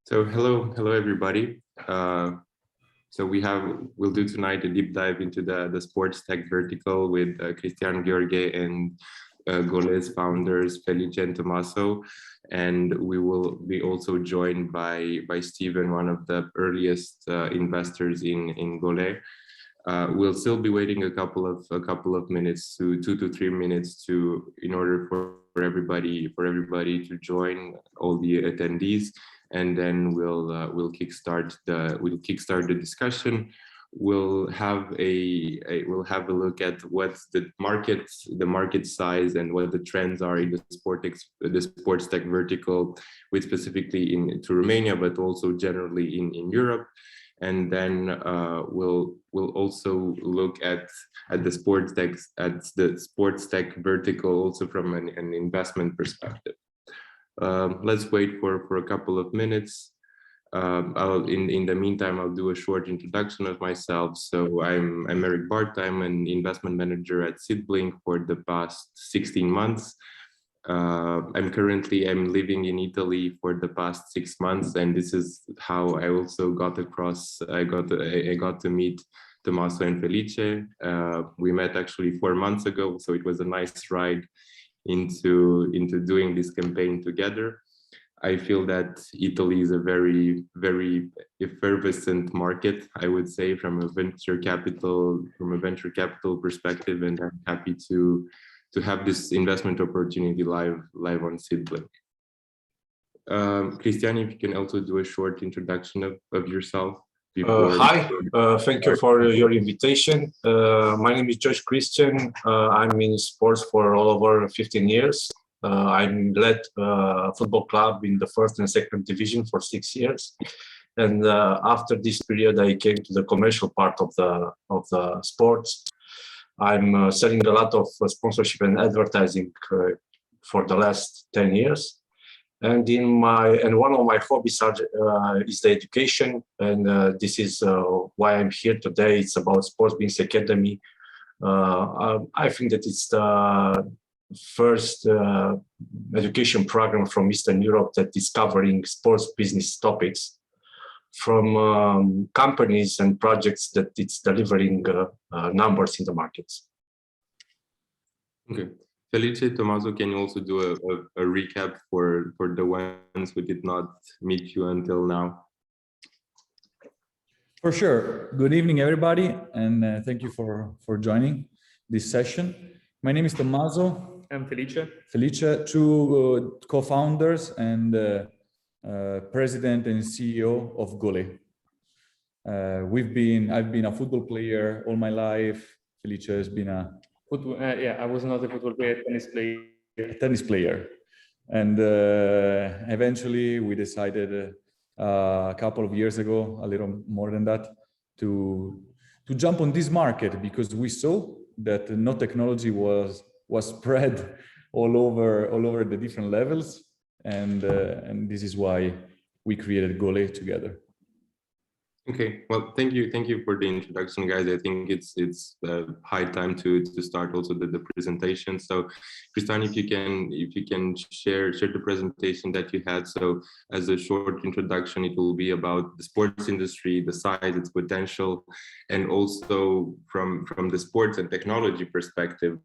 So hello everybody. So we'll do tonight a deep dive into the sports tech vertical with Cristian Gheorghe and Golee's founders Felice and Tommaso, and we will be also joined by Stiven, one of the earliest investors in Golee. We'll still be waiting a couple of minutes, to 2 to 3 minutes, in order for everybody to join, all the attendees, and then we'll kickstart the discussion. We'll have a look at what's the market size and what the trends are in the sports tech vertical, with specifically into Romania, but also generally in Europe. And then we'll also look at the sports tech vertical also from an investment perspective. Let's wait for a couple of minutes. In the meantime, I'll do a short introduction of myself. So I'm Eric Bartha. I'm an investment manager at Seedblink for the past 16 months. I'm living in Italy for the past 6 months, and this is how I also got across. I got to meet Tommaso and Felice. We met actually 4 months ago, so it was a nice ride into doing this campaign together. I feel that Italy is a very, very effervescent market, I would say, from a venture capital perspective, and I'm happy to have this investment opportunity live on Seedblink. Cristian, if you can also do a short introduction of yourself. Hi, thank you for your invitation. My name is Cristian. I'm in sports for all over 15 years. I led a football club in the first and second division for 6 years. And after this period, I came to the commercial part of the sports. I'm selling a lot of sponsorship and advertising for the last 10 years. And one of my hobbies is the education, and this is why I'm here today. It's about Sports Business Academy. I think that it's the first education program from Eastern Europe that is covering sports business topics, from companies and projects that it's delivering numbers in the markets. Okay. Felice, Tommaso, can you also do a recap for the ones who did not meet you until now? For sure. Good evening, everybody, and thank you for joining this session. My name is Tommaso. I'm Felice. Felice, two co-founders and President and CEO of Golee. I've been a football player all my life. Felice has been I was not a football player, tennis player. And eventually we decided a couple of years ago, a little more than that, to jump on this market, because we saw that no technology was spread all over the different levels. And this is why we created Golee together. Okay, well, thank you for the introduction, guys. I think it's high time to start also the presentation. So, Cristian, if you can share the presentation that you had. So, as a short introduction, it will be about the sports industry, the size, its potential, and also from the sports and technology perspective,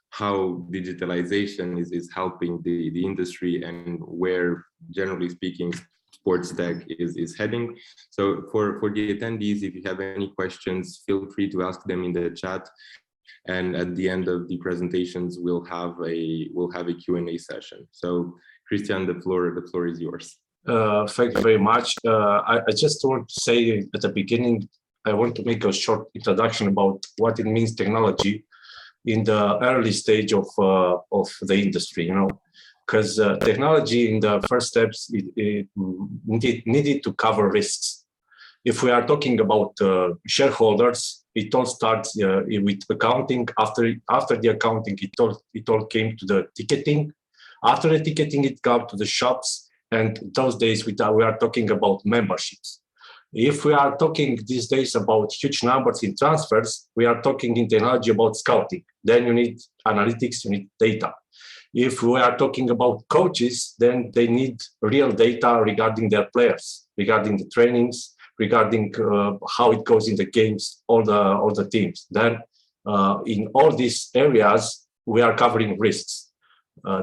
how digitalization is helping the industry, and where, generally speaking, sports tech is heading. So for the attendees, if you have any questions, feel free to ask them in the chat. And at the end of the presentations, we'll have a Q&A session. So Cristian, the floor is yours. Thank you very much. I just want to say at the beginning, I want to make a short introduction about what it means technology in the early stage of the industry, because technology in the first steps it needed to cover risks. If we are talking about shareholders, it all starts with accounting. After the accounting, it all came to the ticketing. After the ticketing, it got to the shops, and those days we are talking about memberships. If we are talking these days about huge numbers in transfers, we are talking in technology about scouting. Then you need analytics, you need data. If we are talking about coaches, then they need real data regarding their players, regarding the trainings, regarding how it goes in the games, all the teams. Then in all these areas, we are covering risks.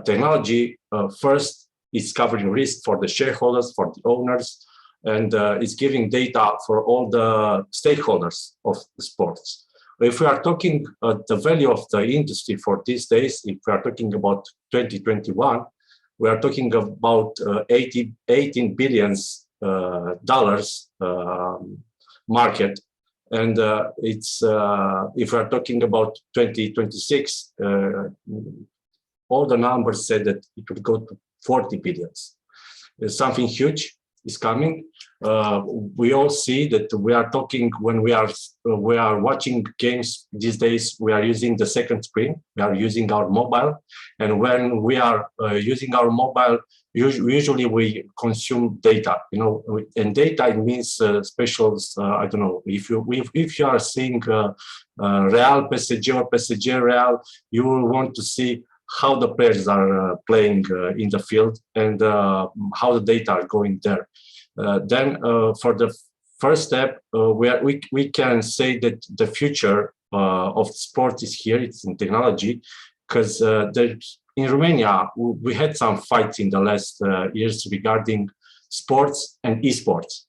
Technology first is covering risk for the shareholders, for the owners, and it's giving data for all the stakeholders of the sports. If we are talking the value of the industry for these days, if we are talking about 2021, we are talking about $18 billion market. And it's if we are talking about 2026, all the numbers said that it would go to 40 billions. Something huge is coming. We all see that we are talking when we are watching games these days. We are using the second screen. We are using our mobile, and when we are using our mobile, usually we consume data. You know, and data it means specials. I don't know if you are seeing Real PSG or PSG Real, you will want to see how the players are playing in the field and how the data are going there. Then for the first step, we can say that the future of sport is here. It's in technology, because in Romania, we had some fights in the last years regarding sports and esports.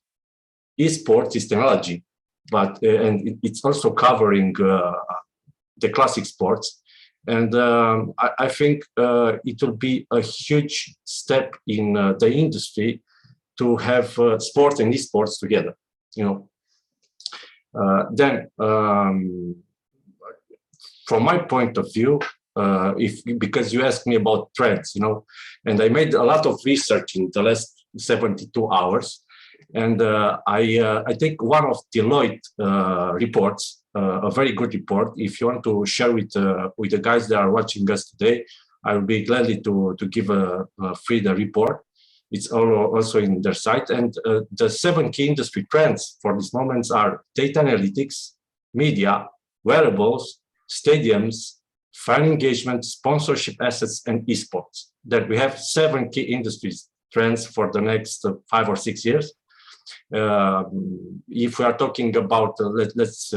Esports is technology, but and it's also covering the classic sports. And I think it will be a huge step in the industry to have sport and esports together, you know. Then, from my point of view, because you asked me about trends, you know, and I made a lot of research in the last 72 hours, and I take one of Deloitte reports, a very good report. If you want to share with the guys that are watching us today, I will be gladly to give a free the report. It's also in their site. And the 7 key industry trends for these moments are data analytics, media, wearables, stadiums, fan engagement, sponsorship assets, and esports. That we have 7 key industries trends for the next 5 or 6 years. If we are talking about, let's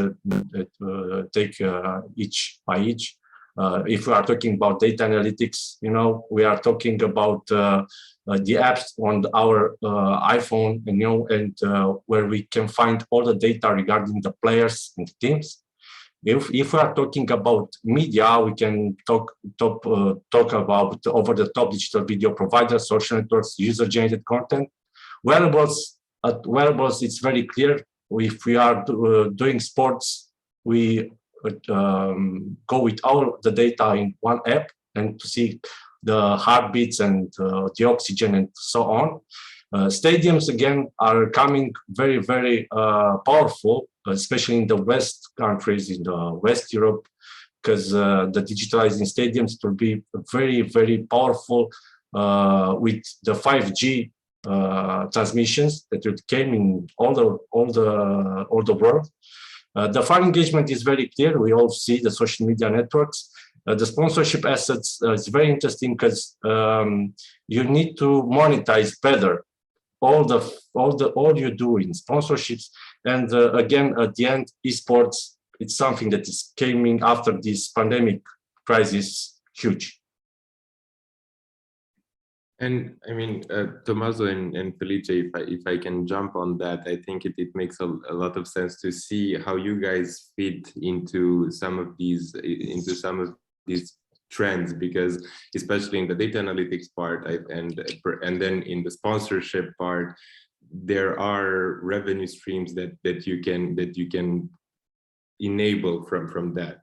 take each by each. If we are talking about data analytics, you know, we are talking about the apps on our iPhone, you know, and where we can find all the data regarding the players and teams. If we are talking about media, we can talk about over-the-top digital video providers, social networks, user-generated content. Wearables, it's very clear. If we are doing sports, we go with all the data in one app and to see the heartbeats and the oxygen and so on. Stadiums, again, are coming very, very powerful, especially in the West countries, in the West Europe, because the digitalizing stadiums will be very, very powerful with the 5G transmissions that came in all the world. The fan engagement is very clear. We all see the social media networks. The sponsorship assets is very interesting because you need to monetize better all you do in sponsorships. And again, at the end, esports, it's something that is coming after this pandemic crisis, huge. And I mean, Tommaso and Felice, if I can jump on that, I think it makes a lot of sense to see how you guys fit into some of these trends, because especially in the data analytics part and then in the sponsorship part, there are revenue streams that you can enable from that.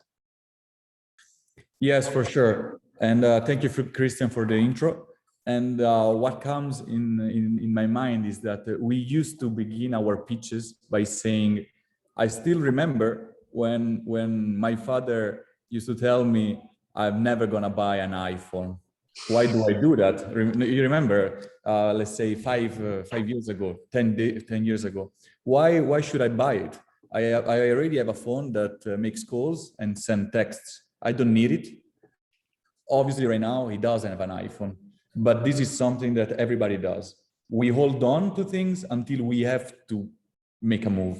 Yes, for sure. And thank you, Cristian, for the intro. And what comes in my mind is that we used to begin our pitches by saying, I still remember when my father used to tell me, I'm never gonna buy an iPhone. Why do I do that? You remember, let's say 5 years ago, 10 years ago. Why should I buy it? I already have a phone that makes calls and send texts. I don't need it. Obviously, right now, he doesn't have an iPhone, but this is something that everybody does. We hold on to things until we have to make a move.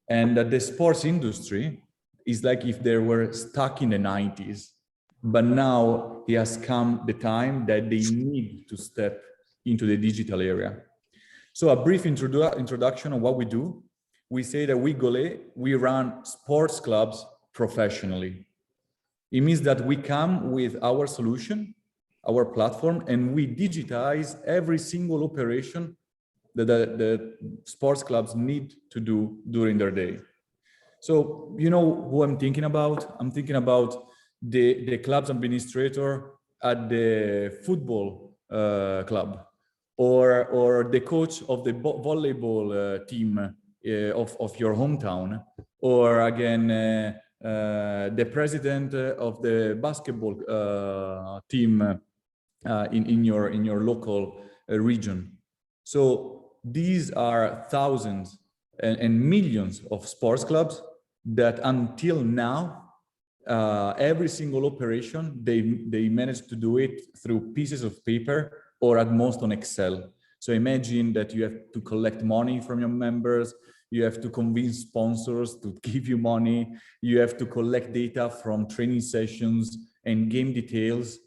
And the sports industry is like if they were stuck in the 90s, but now it has come the time that they need to step into the digital area. So a brief introduction of what we do. We say that we Golee, we run sports clubs professionally. It means that we come with our solution, our platform, and we digitize every single operation that the sports clubs need to do during their day. So, you know who I'm thinking about? I'm thinking about the club's administrator at the football club, or the coach of the volleyball team of your hometown, or again, the president of the basketball team in your local region. So these are thousands and millions of sports clubs that until now, every single operation, they managed to do it through pieces of paper or at most on Excel. So imagine that you have to collect money from your members, you have to convince sponsors to give you money, you have to collect data from training sessions and game details.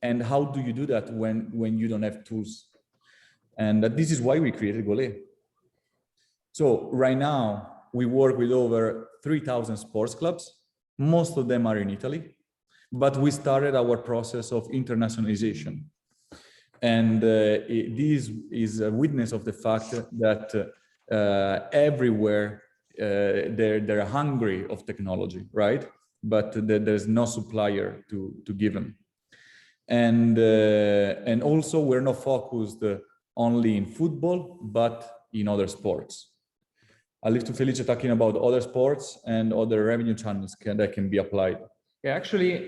And how do you do that when you don't have tools? And this is why we created Golee. So right now, we work with over 3,000 sports clubs. Most of them are in Italy, but we started our process of internationalization. And this is a witness of the fact that everywhere they're hungry of technology, right? But there's no supplier to give them. And also we're not focused only in football, but in other sports. I'll leave to Felice talking about other sports and other revenue channels that can be applied. Yeah, actually,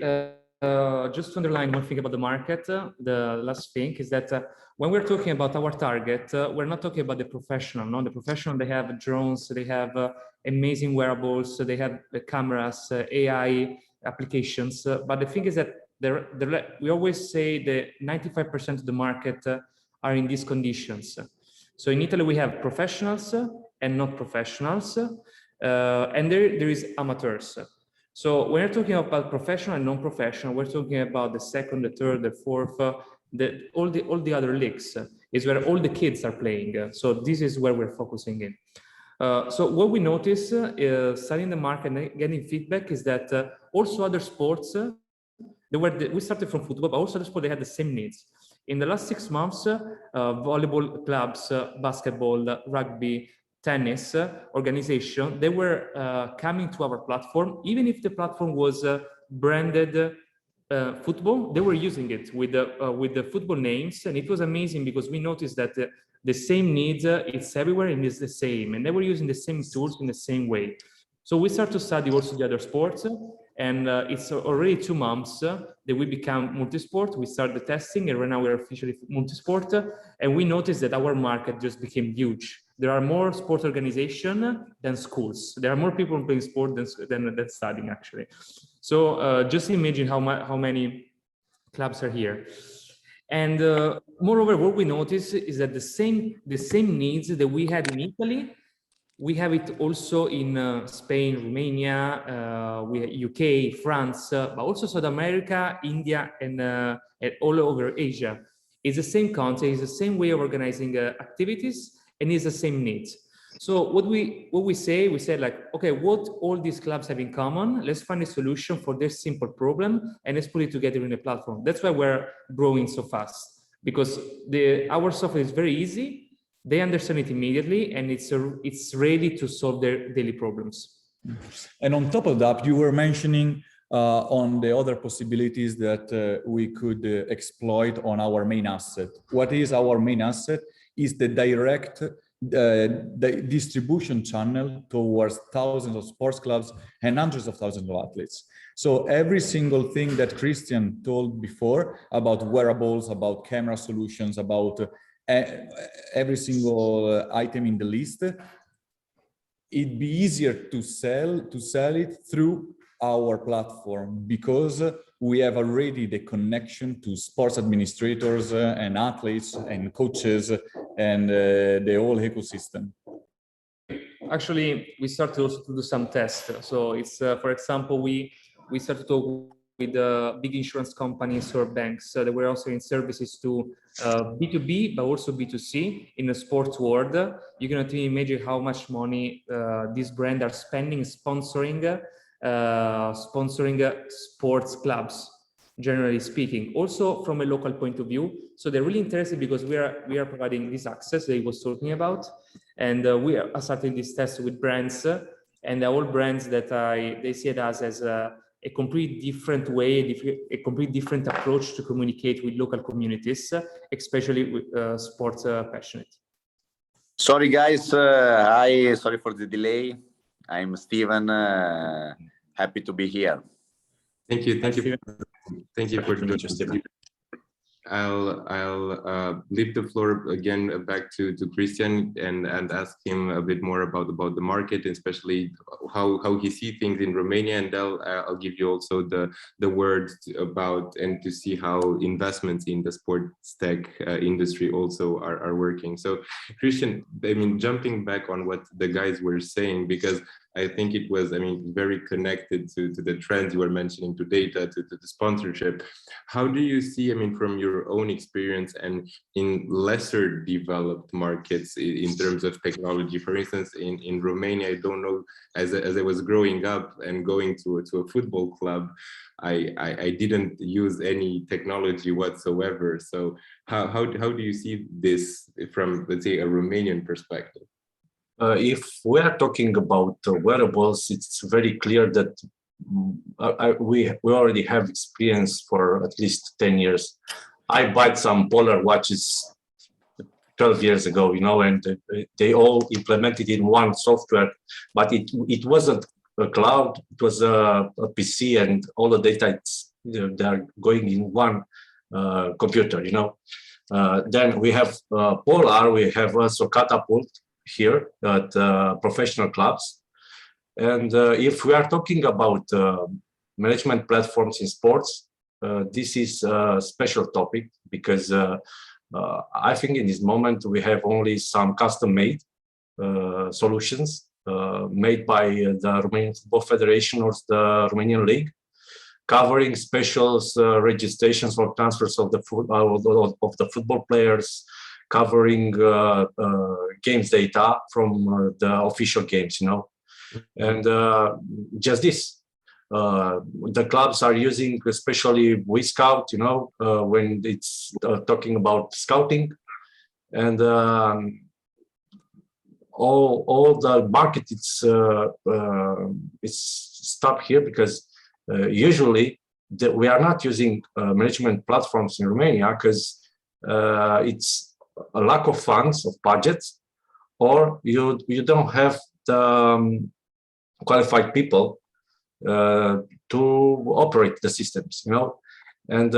just to underline one thing about the market, the last thing is that when we're talking about our target, we're not talking about the professional. No, the professional, they have drones, they have amazing wearables, they have cameras, AI applications. But the thing is that we always say that 95% of the market are in these conditions. So in Italy, we have professionals and not professionals, and there is amateurs. So when we're talking about professional and non-professional, we're talking about the second, the third, the fourth, all the other leagues is where all the kids are playing. So this is where we're focusing in. So what we notice studying the market and getting feedback is that also other sports, we started from football, but also other sports, they had the same needs. In the last 6 months, volleyball clubs, basketball, rugby, tennis organization, they were coming to our platform. Even if the platform was branded football, they were using it with the football names. And it was amazing because we noticed that the same needs, it's everywhere and it's the same. And they were using the same tools in the same way. So we start to study also the other sports. And it's already 2 months that we become multisport. We started the testing and right now we're officially multisport. And we noticed that our market just became huge. There are more sport organizations than schools. There are more people playing sport than studying actually. So just imagine how many clubs are here. And moreover, what we notice is that the same needs that we had in Italy, we have it also in Spain, Romania, UK, France, but also South America, India, and all over Asia. It's the same concept, it's the same way of organizing activities, and it's the same needs. So what we say like, okay, what all these clubs have in common? Let's find a solution for this simple problem, and let's put it together in a platform. That's why we're growing so fast, because our software is very easy. They understand it immediately, and it's ready to solve their daily problems. And on top of that, you were mentioning on the other possibilities that we could exploit on our main asset. What is our main asset? Is the direct the distribution channel towards thousands of sports clubs and hundreds of thousands of athletes. So every single thing that Cristian told before about wearables, about camera solutions, about every single item in the list, it'd be easier to sell it through our platform because we have already the connection to sports administrators and athletes and coaches and the whole ecosystem. Actually, we started also to do some tests. So it's, for example, we started to talk with big insurance companies or banks that were offering services to B2B, but also B2C in the sports world. You cannot even imagine how much money these brands are spending sponsoring sports clubs, generally speaking. Also from a local point of view. So they're really interested because we are providing this access that he was talking about, and we are starting this test with brands, and all brands that they see it as a complete different way, a complete different approach to communicate with local communities, especially with sports passionate. Sorry guys, hi, sorry for the delay. I'm Steven, happy to be here. Thank you for Steven. I'll leave the floor again back to Cristian and ask him a bit more about the market, especially how he sees things in Romania, and I'll give you also the words about and to see how investments in the sports tech industry also are working. So Cristian, I mean, jumping back on what the guys were saying, because I think it was, I mean, very connected to the trends you were mentioning, to data, to the sponsorship. How do you see, I mean, from your own experience and in lesser developed markets in terms of technology? For instance, in Romania, I don't know, as I was growing up and going to a football club, I didn't use any technology whatsoever. So how do you see this from, let's say, a Romanian perspective? If we are talking about wearables, it's very clear that we already have experience for at least 10 years. I bought some Polar watches 12 years ago, you know, and they all implemented in one software, but it wasn't a cloud, it was a PC, and all the data, they are going in one computer, you know. Then we have Polar, we have also Catapult here at professional clubs. And if we are talking about management platforms in sports, this is a special topic because I think in this moment we have only some custom-made solutions made by the Romanian Football Federation or the Romanian League, covering special registrations for transfers of the football players, covering games data from the official games, you know. And just this, the clubs are using, especially WeScout, you know, when it's talking about scouting, and all the market it's stopped here because usually we are not using management platforms in Romania because it's a lack of funds, of budgets, or you don't have the qualified people to operate the systems, you know. And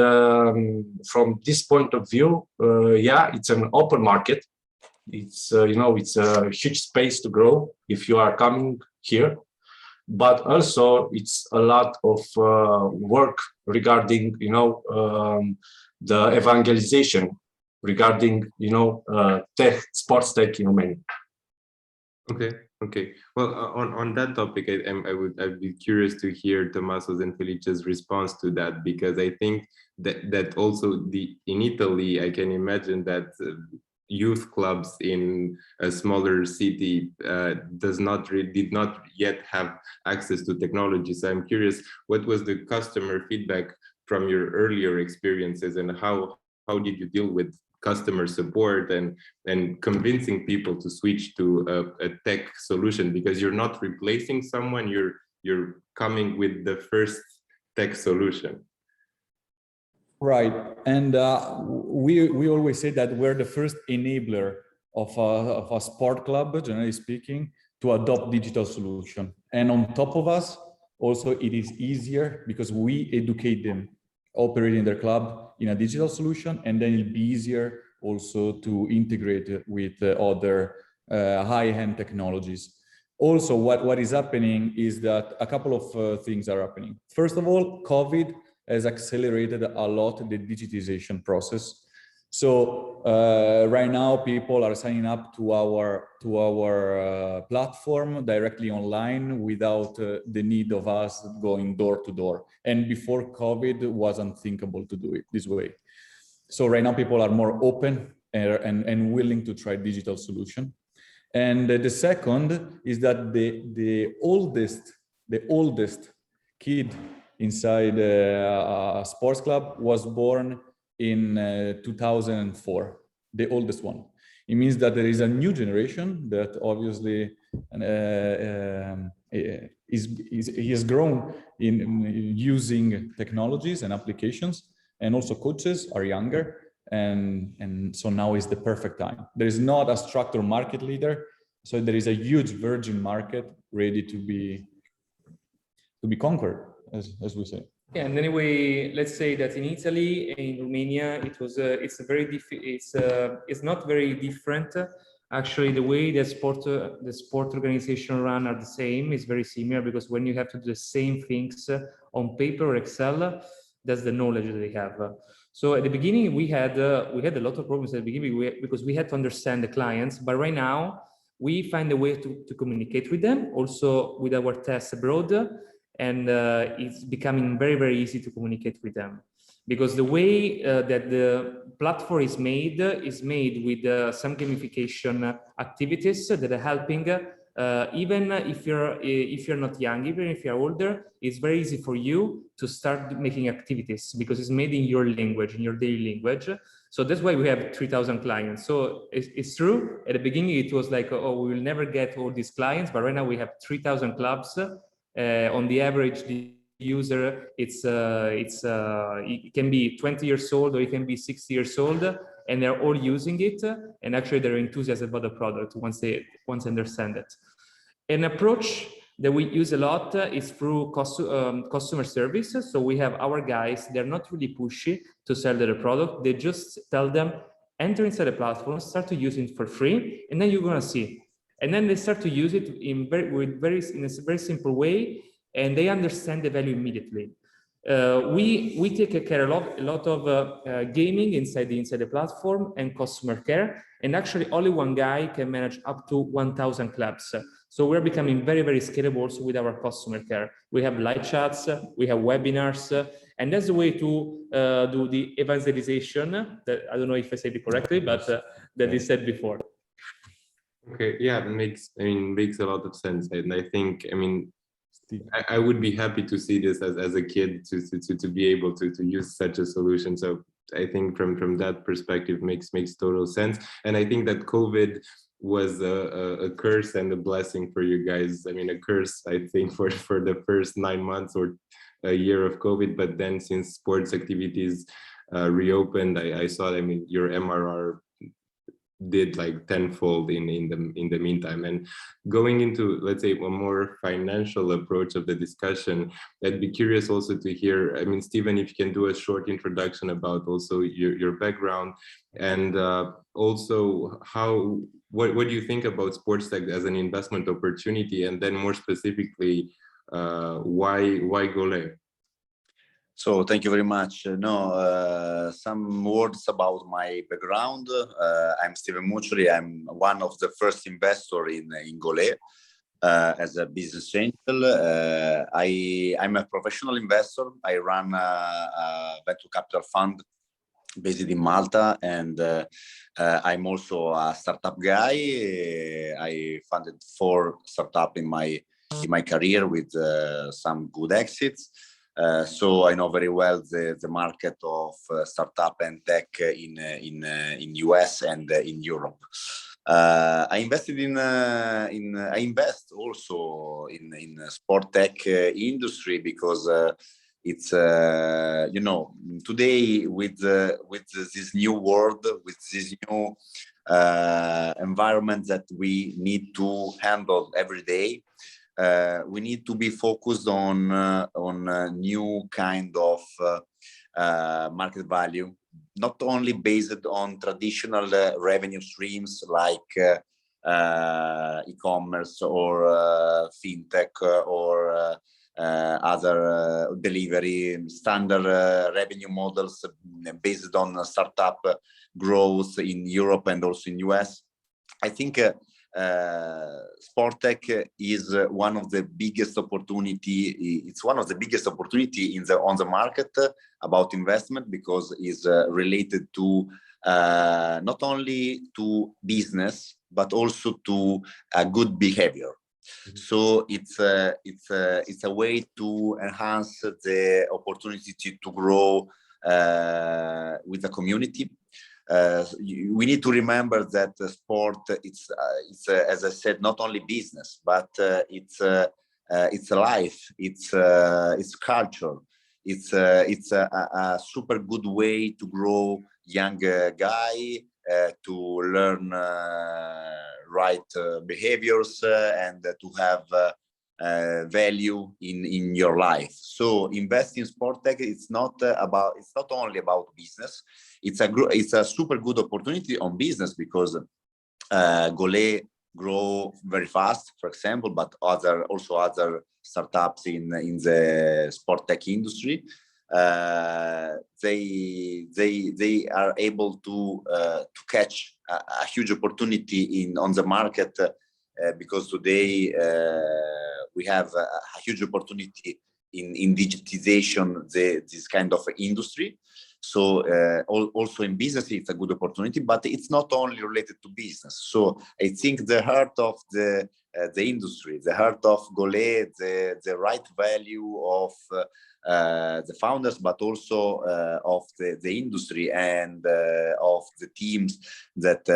from this point of view, yeah, it's an open market. It's you know, it's a huge space to grow if you are coming here, but also it's a lot of work regarding, you know, the evangelization regarding, you know, sports tech in Romania. Okay. Well, on that topic, I'd be curious to hear Tommaso's and Felice's response to that, because I think that also in Italy, I can imagine that youth clubs in a smaller city did not yet have access to technology. So I'm curious, what was the customer feedback from your earlier experiences, and how did you deal with customer support and convincing people to switch to a tech solution? Because you're not replacing someone, you're coming with the first tech solution. Right, and we always say that we're the first enabler of a sport club, generally speaking, to adopt digital solution. And on top of us, also it is easier because we educate them operating their club in a digital solution, and then it'll be easier also to integrate it with other high-end technologies. Also, what is happening is that a couple of things are happening. First of all, COVID has accelerated a lot the digitization process. So right now, people are signing up to our platform directly online without the need of us going door to door. And before COVID, it was unthinkable to do it this way. So right now, people are more open and willing to try digital solution. And the second is that the oldest kid inside a sports club was born in 2004, the oldest one. It means that there is a new generation that obviously he has grown in using technologies and applications, and also coaches are younger. And so now is the perfect time. There is not a structured market leader, so there is a huge virgin market ready to be conquered, as we say. Yeah, and anyway, let's say that in Italy, in Romania, it's not very different. Actually, the way the sport organization run are the same. It's very similar, because when you have to do the same things on paper or Excel, that's the knowledge that they have. So at the beginning, we had a lot of problems at the beginning because we had to understand the clients. But right now, we find a way to communicate with them, also with our tests abroad, and it's becoming very, very easy to communicate with them. Because the way that the platform is made with some gamification activities that are helping. Even if you're not young, even if you're older, it's very easy for you to start making activities because it's made in your language, in your daily language. So that's why we have 3,000 clients. So it's true. At the beginning, it was like, oh, we will never get all these clients, but right now we have 3,000 clubs. On the average, the user, it can be 20 years old or it can be 60 years old, and they're all using it, and actually they're enthusiastic about the product once they understand it. An approach that we use a lot is through customer service. So we have our guys, they're not really pushy to sell their product. They just tell them, enter inside the platform, start to use it for free, and then you're gonna see. And then they start to use it in a very simple way, and they understand the value immediately. We take care a lot of gaming inside the platform and customer care, and actually only one guy can manage up to 1,000 clubs. So we're becoming very, very scalable also with our customer care. We have live chats, we have webinars, and that's the way to do the evangelization. That I don't know if I said it correctly, but that is said before. Okay, yeah, it makes a lot of sense, and I think, I would be happy to see this as a kid to be able to use such a solution. So I think from that perspective makes total sense, and I think that COVID was a curse and a blessing for you guys. I mean, a curse, I think, for the first 9 months or a year of COVID, but then since sports activities reopened, I saw, your MRR did like tenfold in the meantime. And going into, let's say, a more financial approach of the discussion, I'd be curious also to hear, Stiven, if you can do a short introduction about also your background, and also what do you think about SportsTech as an investment opportunity, and then more specifically, why Golee? So thank you very much. Some words about my background. I'm Stiven Muccioli. I'm one of the first investors in Golee as a business angel. I'm a professional investor. I run a venture capital fund based in Malta, and I'm also a startup guy. I funded 4 startups in my career with some good exits. So I know very well the market of startup and tech in US and in Europe. I invest also in sport tech industry because it's today with this new world, with this new environment that we need to handle every day. We need to be focused on new kind of market value, not only based on traditional revenue streams like e-commerce or fintech or other delivery standard revenue models based on startup growth in Europe and also in US. I think SportsTech is one of the biggest opportunity. It's one of the biggest opportunity on the market about investment, because it's related to not only to business but also to good behavior. So it's a way to enhance the opportunity to grow with the community. We need to remember that sport, it's as I said, not only business, but it's a life, it's culture. It's a super good way to grow young guy to learn right behaviors and to have value in your life. So invest in SportsTech. It's not only about business. It's a super good opportunity on business, because Golee grow very fast, for example, but other startups in the SportsTech industry, they are able to catch a huge opportunity on the market, because today we have a huge opportunity in digitization this kind of industry. So also in business it's a good opportunity, but it's not only related to business. So I think the heart of the industry, the heart of Golee, the right value of the founders, but also of the industry and of the teams that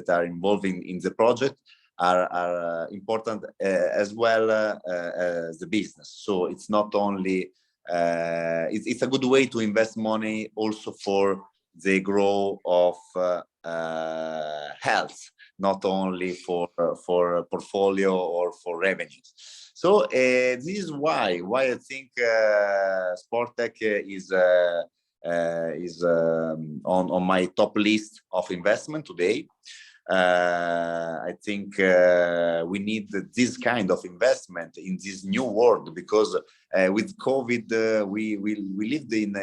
are involved in the project are important as well as the business. So it's not only it's a good way to invest money also for the growth of health, not only for portfolio or for revenues. So this is why I think SportsTech is on my top list of investment today. I think we need this kind of investment in this new world, because with COVID we lived in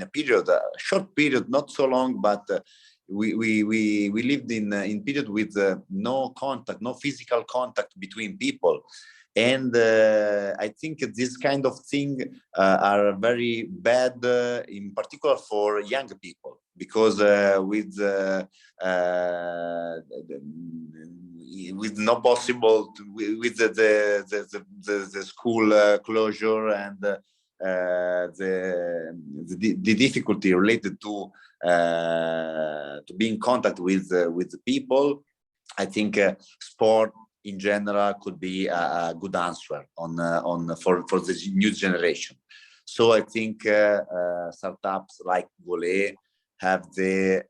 a period, a short period, not so long, but we lived in period with no contact, no physical contact between people. And I think this kind of thing are very bad, in particular for young people, because with no possible with the school closure and the difficulty related to be in contact with the people. I think sport in general could be a good answer for the new generation. So I think startups like Golee have the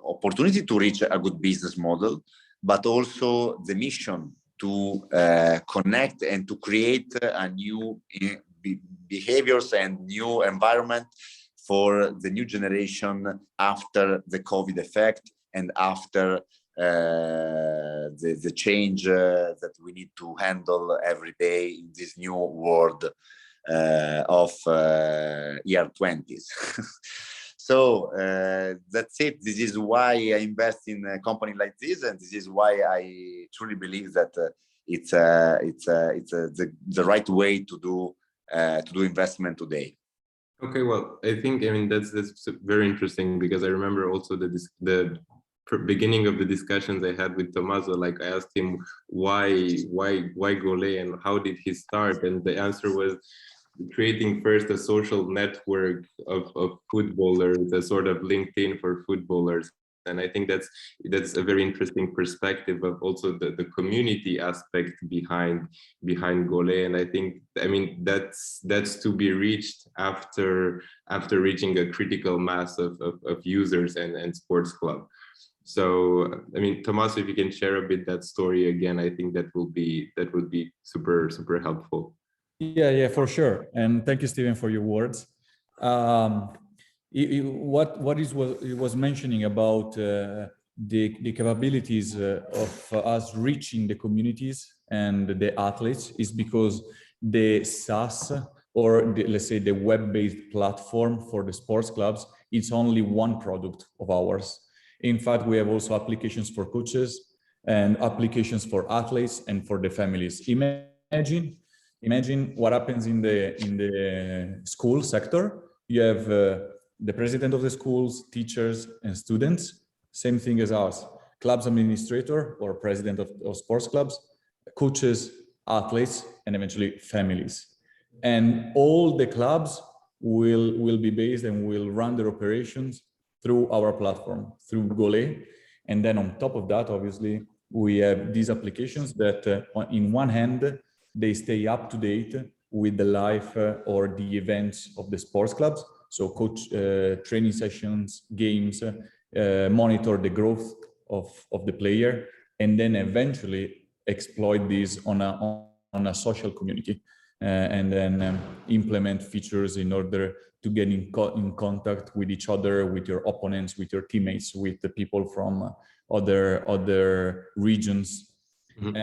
opportunity to reach a good business model, but also the mission to connect and to create a new behaviors and new environment for the new generation after the COVID effect and after the change that we need to handle every day in this new world of year 20s. So that's it. This is why I invest in a company like this, and this is why I truly believe that it's the right way to do investment today. Okay, well, I mean that's very interesting, because I remember also the beginning of the discussions I had with Tommaso. Like, I asked him why Golee and how did he start, and the answer was creating first a social network of footballers, a sort of LinkedIn for footballers. And I think that's a very interesting perspective of also the community aspect behind Golee. And I think, I mean, that's to be reached after reaching a critical mass of users and sports club. So, I mean, Tommaso, if you can share a bit that story again, I think that would be super helpful. Yeah, for sure. And thank you, Stiven, for your words. What he was mentioning about the capabilities of us reaching the communities and the athletes is because the SaaS, or let's say the web-based platform for the sports clubs, it's only one product of ours. In fact, we have also applications for coaches and applications for athletes and for the families. Imagine what happens in the school sector. You have the president of the schools, teachers, and students. Same thing as us. Clubs administrator or president of sports clubs, coaches, athletes, and eventually families. And all the clubs will be based and will run their operations through our platform, through Golee. And then on top of that, obviously, we have these applications that in one hand, they stay up to date with the life or the events of the sports clubs. So coach training sessions, games, monitor the growth of the player, and then eventually exploit this on a social community. And then implement features in order to get in contact with each other, with your opponents, with your teammates, with the people from other regions. Mm-hmm.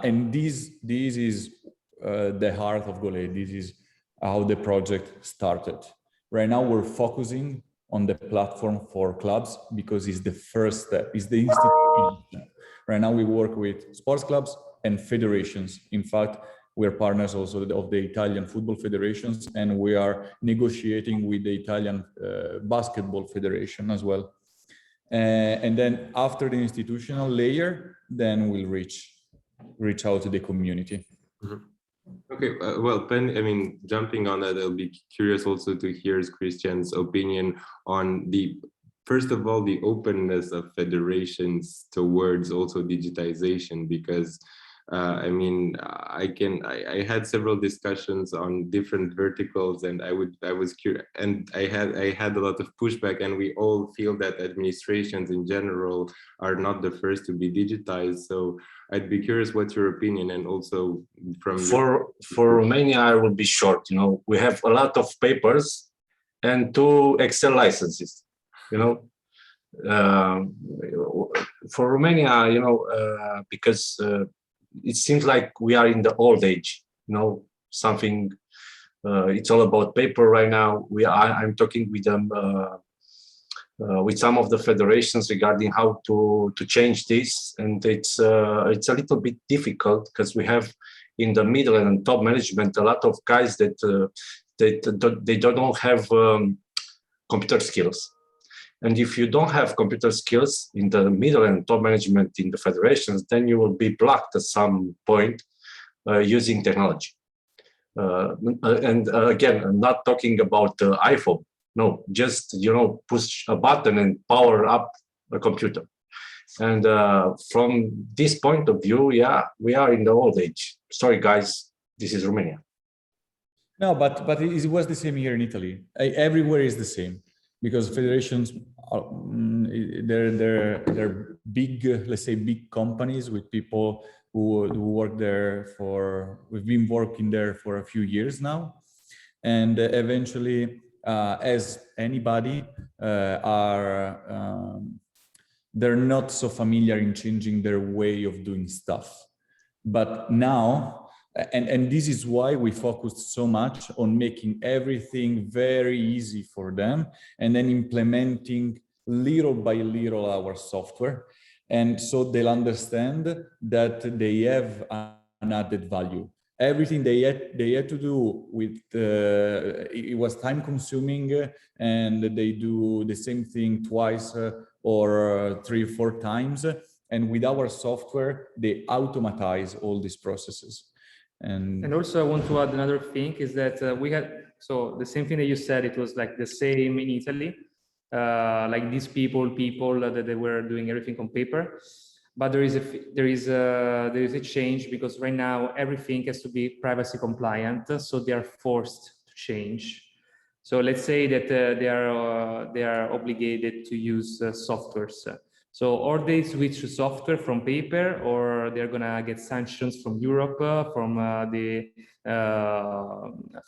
And this is the heart of Golee. This is how the project started. Right now, we're focusing on the platform for clubs because it's the first step, it's the institution. Right now, we work with sports clubs and federations. In fact, we're partners also of the Italian football federations, and we are negotiating with the Italian basketball federation as well. And then after the institutional layer, then we'll reach out to the community. Mm-hmm. Okay, well, Ben, I mean, jumping on that, I'll be curious also to hear Cristian's opinion on first of all, the openness of federations towards also digitization, because I mean, I had several discussions on different verticals, and I was curious, and I had a lot of pushback, and we all feel that administrations in general are not the first to be digitized. So I'd be curious what's your opinion, and also from for Romania, I will be short. You know, we have a lot of papers and 2 Excel licenses. You know, for Romania, you know, because it seems like we are in the old age, you know, something, it's all about paper right now. I'm talking with them, with some of the federations regarding how to change this. And it's a little bit difficult because we have in the middle and top management, a lot of guys that they don't have computer skills. And if you don't have computer skills in the middle and top management in the federations, then you will be blocked at some point using technology. And again, I'm not talking about the iPhone. No, just, you know, push a button and power up a computer. And from this point of view, yeah, we are in the old age. Sorry, guys, this is Romania. No, but it was the same here in Italy. Everywhere is the same. Because federations, they're big, let's say big companies with people who work there we've been working there for a few years now. And eventually, as anybody, they're not so familiar in changing their way of doing stuff. But now, and this is why we focused so much on making everything very easy for them and then implementing little by little our software. And so they'll understand that they have an added value. Everything they had to do with, it was time consuming, and they do the same thing twice or 3 or 4 times. And with our software, they automatize all these processes. And also I want to add another thing is that we had, so the same thing that you said, it was like the same in Italy, like these people that they were doing everything on paper, but there is a change, because right now everything has to be privacy compliant, so they are forced to change. So let's say that they are obligated to use softwares So or they switch to software from paper, or they're gonna get sanctions from Europe, from the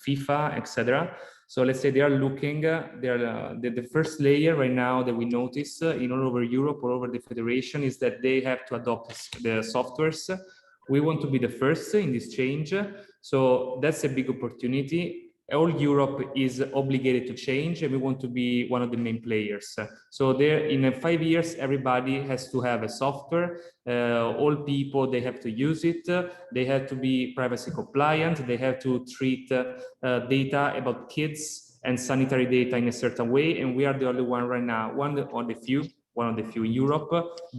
FIFA, etc. So let's say they are looking, the first layer right now that we notice in all over Europe, all over the federation, is that they have to adopt the softwares. We want to be the first in this change. So that's a big opportunity. All Europe is obligated to change, and we want to be one of the main players. So there, in 5 years, everybody has to have a software. All people, they have to use it. They have to be privacy compliant. They have to treat data about kids and sanitary data in a certain way. And we are the only one right now, one of the few in Europe,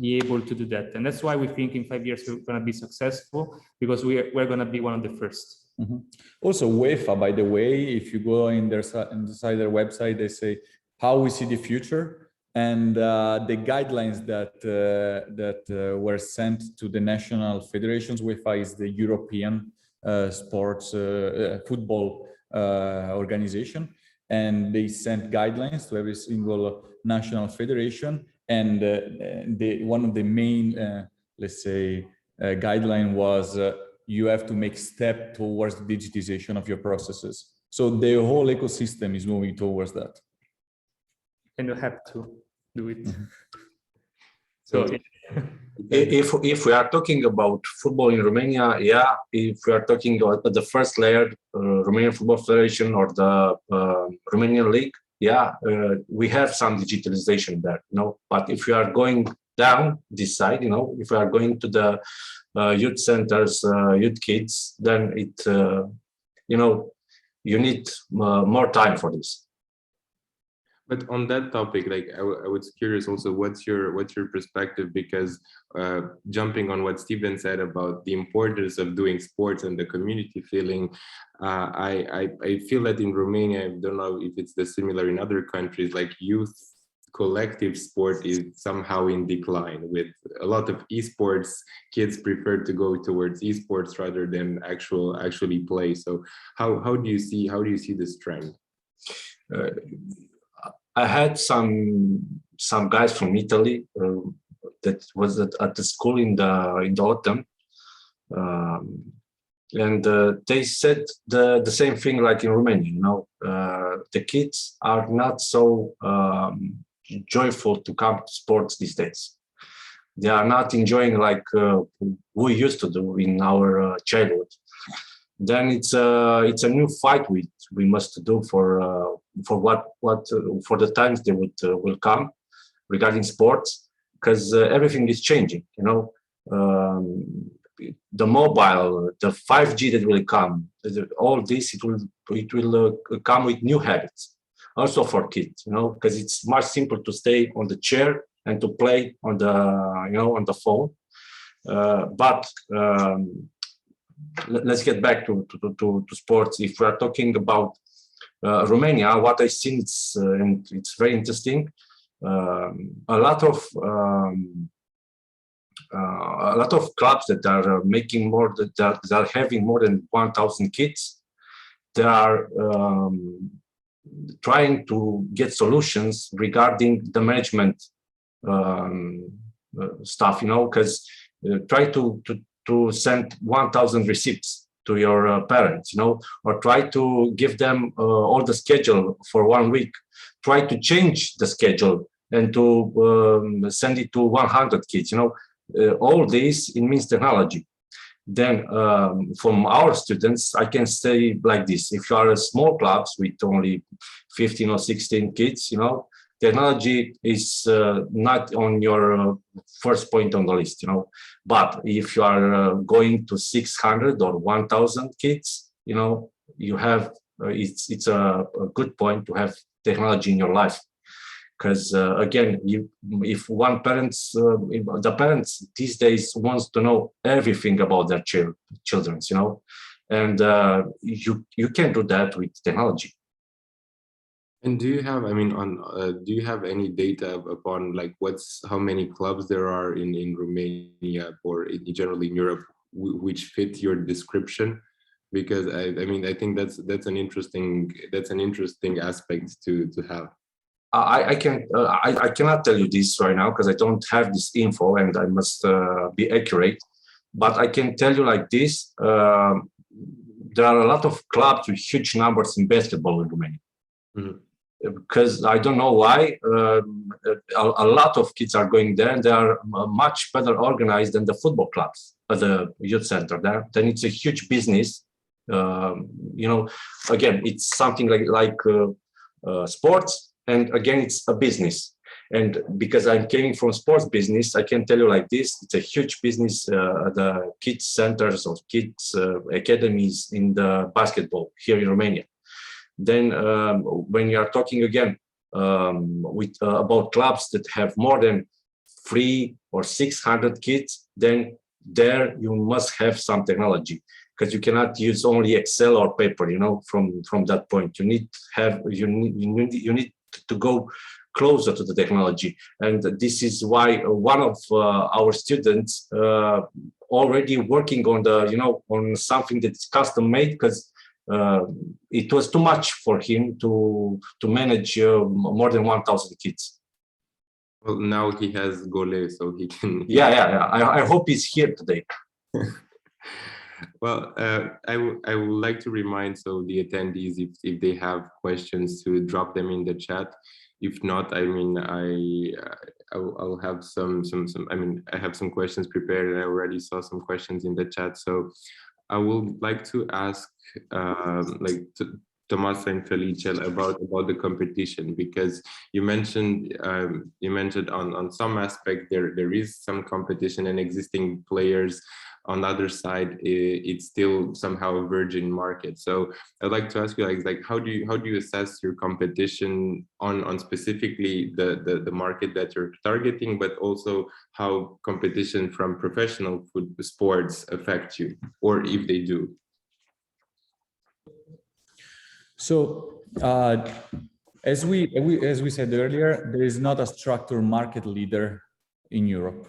be able to do that. And that's why we think in 5 years we're going to be successful, because we're going to be one of the first. Mm-hmm. Also, UEFA, by the way, if you go inside their website, they say how we see the future, and the guidelines that were sent to the national federations. UEFA is the European sports football organization, and they sent guidelines to every single national federation. And one of the main, let's say, guideline was you have to make step towards the digitization of your processes. So the whole ecosystem is moving towards that. And you have to do it. Mm-hmm. So if we are talking about football in Romania, yeah, if we are talking about the first layer, Romanian Football Federation or the Romanian League, yeah, we have some digitalization there, you know. But if you are going down this side, you know, if we are going to the youth centers, youth kids, then it, you know, you need more time for this. But on that topic, like I was curious also, what's your perspective? Because jumping on what Stiven said about the importance of doing sports and the community feeling, I feel that in Romania, I don't know if it's the similar in other countries, like youth collective sport is somehow in decline. With a lot of esports, kids prefer to go towards esports rather than actually play. So how do you see this trend? I had some guys from Italy that was at the school in the autumn, and they said the same thing like in Romania. You know, the kids are not so joyful to come to sports these days. They are not enjoying like we used to do in our childhood. Then it's a new fight we must do for the times they will come regarding sports, because everything is changing. You know, the mobile, the 5G that will come, all this it will come with new habits, also for kids. You know, because it's much simpler to stay on the chair and to play on the on the phone, but. Let's get back to sports. If we are talking about Romania, what I've seen, and it's very interesting. A lot of clubs that are making more, that are having more than 1,000 kids. They are trying to get solutions regarding the management stuff. You know, because try to send 1,000 receipts to your parents, you know, or try to give them all the schedule for 1 week. Try to change the schedule and to send it to 100 kids, you know. All this, it means technology. Then from our students, I can say like this: if you are a small clubs with only 15 or 16 kids, you know, technology is not on your first point on the list, you know. But if you are going to 600 or 1,000 kids, you know, you have it's a good point to have technology in your life, because again, if one the parents these days wants to know everything about their children, you know, and you can do that with technology. And do you have, I mean, do you have any data upon like how many clubs there are in Romania or generally in Europe which fit your description? Because I mean, I think that's an interesting aspect to have. I cannot tell you this right now because I don't have this info and I must be accurate. But I can tell you like this: there are a lot of clubs with huge numbers in basketball in Romania. Mhm. Because I don't know why a lot of kids are going there, and they are much better organized than the football clubs at the youth center there. Then it's a huge business. Again, it's something like sports, and again, it's a business. And because I'm coming from sports business, I can tell you like this: it's a huge business. The kids centers or kids academies in the basketball here in Romania. Then when you are talking again about clubs that have more than 300 or 600 kids, then there you must have some technology, because you cannot use only Excel or paper. From that point, you need to go closer to the technology. And this is why one of our students already working on on something that's custom made, because it was too much for him to manage more than 1,000 kids. Well, now he has Golee, so he can. Yeah. I hope he's here today. Well, I would like to remind the attendees, if they have questions, to drop them in the chat. If not, I mean, I'll have some. I mean, I have some questions prepared, and I already saw some questions in the chat. So I would like to ask, Tommaso and Felice about the competition, because you mentioned on some aspect there is some competition and existing players. On the other side, it's still somehow a virgin market. So I'd like to ask you, like how do you assess your competition on specifically the market that you're targeting, but also how competition from professional sports affect you, or if they do? So as we said earlier, there is not a structured market leader in Europe.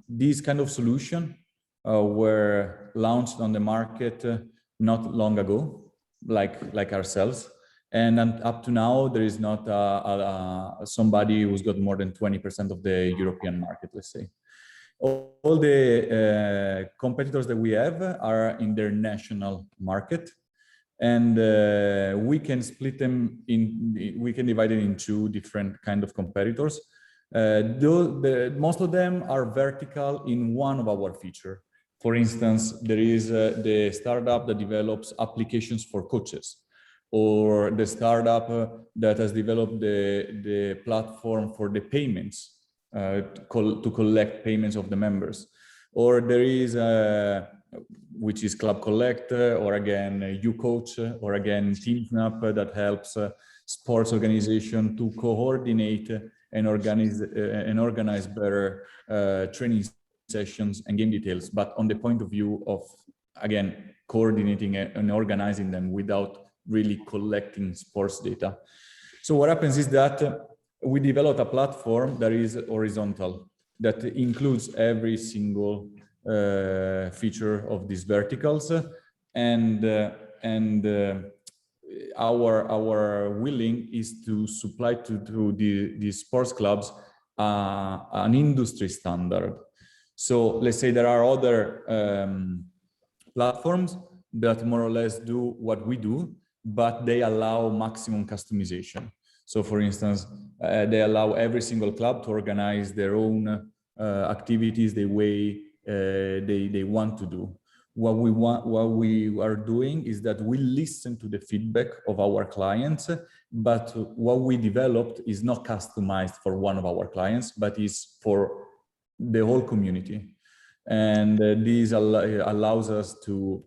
These kind of solution were launched on the market not long ago, like ourselves, and up to now there is not somebody who's got more than 20% of the European market, let's say. All the competitors that we have are in their national market, and we can split them we can divide it in two different kind of competitors. Most of them are vertical in one of our feature. For instance, there is the startup that develops applications for coaches, or the startup that has developed the platform for the payments to collect payments of the members. Or there is which is Club Collect, or again UCoach, or again TeamSnap, that helps sports organization to coordinate and organize better training sessions and game details, but on the point of view of, again, coordinating and organizing them without really collecting sports data. So what happens is that we developed a platform that is horizontal, that includes every single feature of these verticals, and our willing is to supply to the sports clubs an industry standard. So let's say there are other platforms that more or less do what we do, but they allow maximum customization. So for instance, they allow every single club to organize their own activities the way they want to do. What we are doing is that we listen to the feedback of our clients, but what we developed is not customized for one of our clients, but is for the whole community. And this allows us to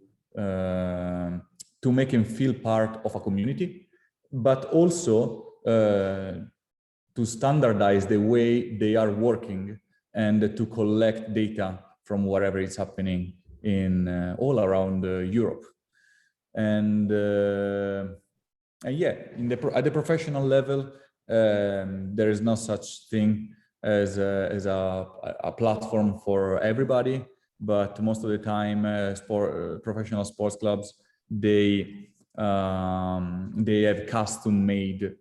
make them feel part of a community, but also to standardize the way they are working and to collect data from whatever is happening in all around Europe. And yeah, at the professional level, there is no such thing as a platform for everybody, but most of the time, professional sports clubs, they have custom-made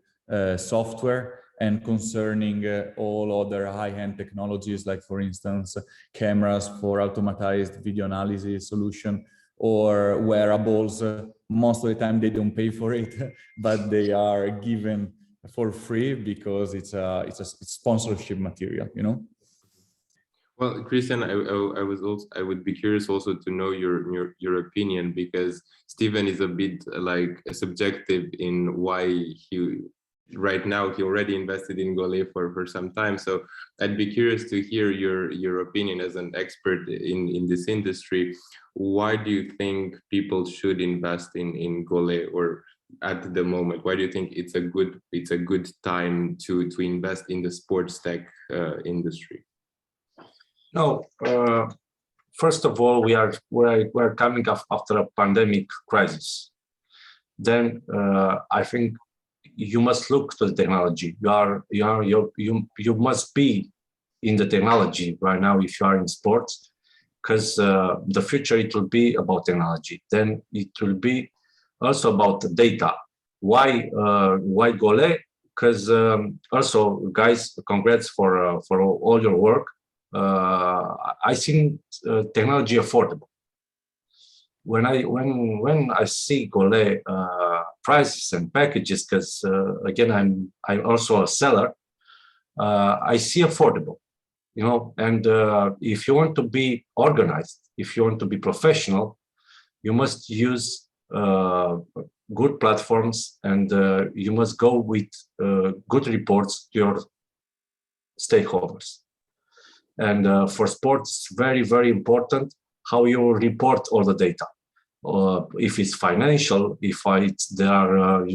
software and concerning all other high-end technologies, like for instance, cameras for automatized video analysis solution or wearables. Most of the time they don't pay for it, but they are given for free because it's sponsorship material, you know. Well, Cristian, I would be curious also to know your opinion, because Stiven is a bit like subjective in why right now he already invested in Golee for some time. So I'd be curious to hear your opinion as an expert in this industry. Why do you think people should invest in Golee, or at the moment, why do you think it's a good time to invest in the sports tech industry? No, first of all, we're coming after a pandemic crisis. Then I think you must look to the technology. You must be in the technology right now if you are in sports, because the future, it will be about technology. Then it will be also about the data. Why Golee? Because also, guys, congrats for all your work. I think technology affordable. When I see Golee prices and packages, because again I'm also a seller, I see affordable, you know. And if you want to be organized, if you want to be professional, you must use good platforms, and you must go with good reports to your stakeholders. And for sports, very, very important how you report all the data. If it's financial, if there are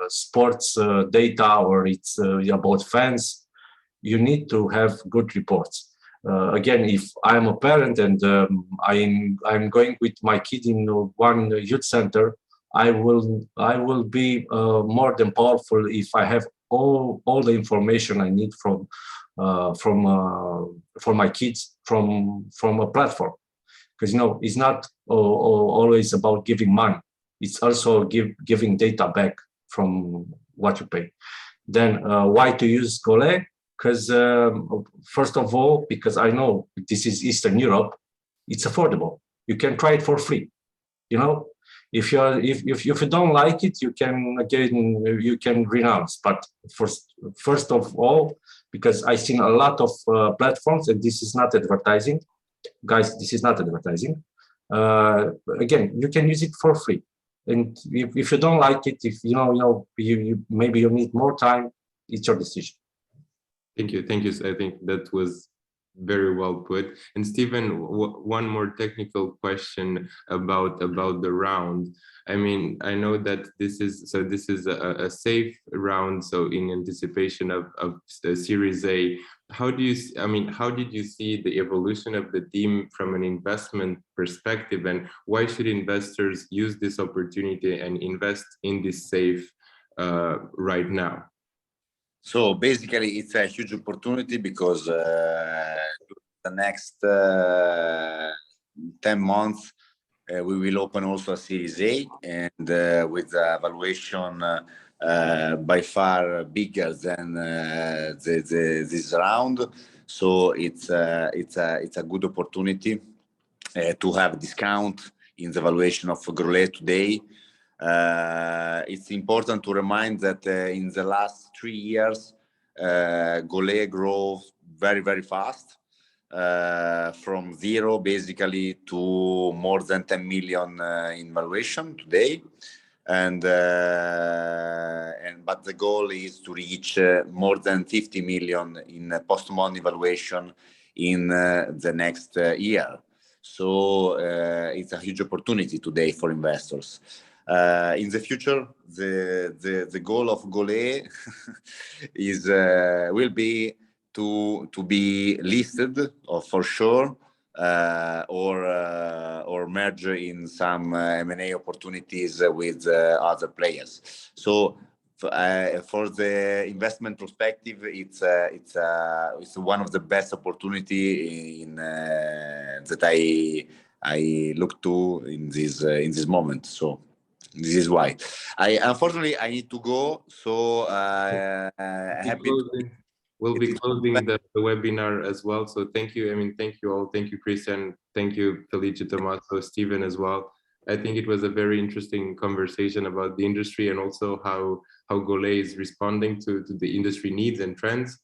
sports data, or it's about fans, you need to have good reports. Again, if I'm a parent and I'm going with my kid in one youth center, I will be more than powerful if I have all the information I need for my kids from a platform. Because it's not always about giving money. It's also giving data back from what you pay. Then why to use Golee? Because first of all, because I know this is Eastern Europe, it's affordable. You can try it for free. You know, if you don't like it, you can renounce. But first of all, because I've seen a lot of platforms, and this is not advertising. Guys, this is not advertising. Again, you can use it for free, and if you don't like it, if you maybe you need more time, it's your decision. Thank you. I think that was very well put. And Stiven, one more technical question about the round. I mean, I know that this is a safe round. So in anticipation of the Series A, how did you see the evolution of the team from an investment perspective, and why should investors use this opportunity and invest in this safe right now? So basically, it's a huge opportunity because the next 10 months, we will open also a Series A, and with a valuation by far bigger than this round. So it's a good opportunity to have discount in the valuation of Golee today. It's important to remind that in the last 3 years, Golee grew very, very fast, from zero basically to more than 10 million in valuation today. But the goal is to reach more than 50 million in post-money valuation in the next year. So it's a huge opportunity today for investors. In the future, the goal of Golee is will be to be listed, or for sure, or merge in some M&A opportunities with other players. So for the investment perspective, it's one of the best opportunity that I look to in this moment. So This is why. Unfortunately I need to go. So happy. We'll be closing the webinar as well. So thank you. I mean, thank you all. Thank you, Cristian. Thank you, Felice, Tommaso, Stiven as well. I think it was a very interesting conversation about the industry and also how Golee is responding to the industry needs and trends.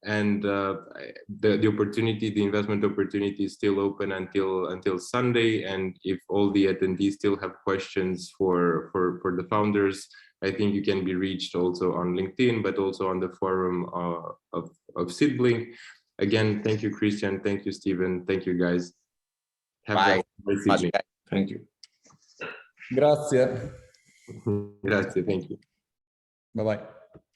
And the opportunity, the investment opportunity is still open until Sunday. And if all the attendees still have questions for the founders, I think you can be reached also on LinkedIn, but also on the forum of Sibling. Again, thank you, Cristian. Thank you, Stiven. Thank you, guys. Have a nice evening. Thank you. Grazie. Grazie. Thank you. Bye-bye.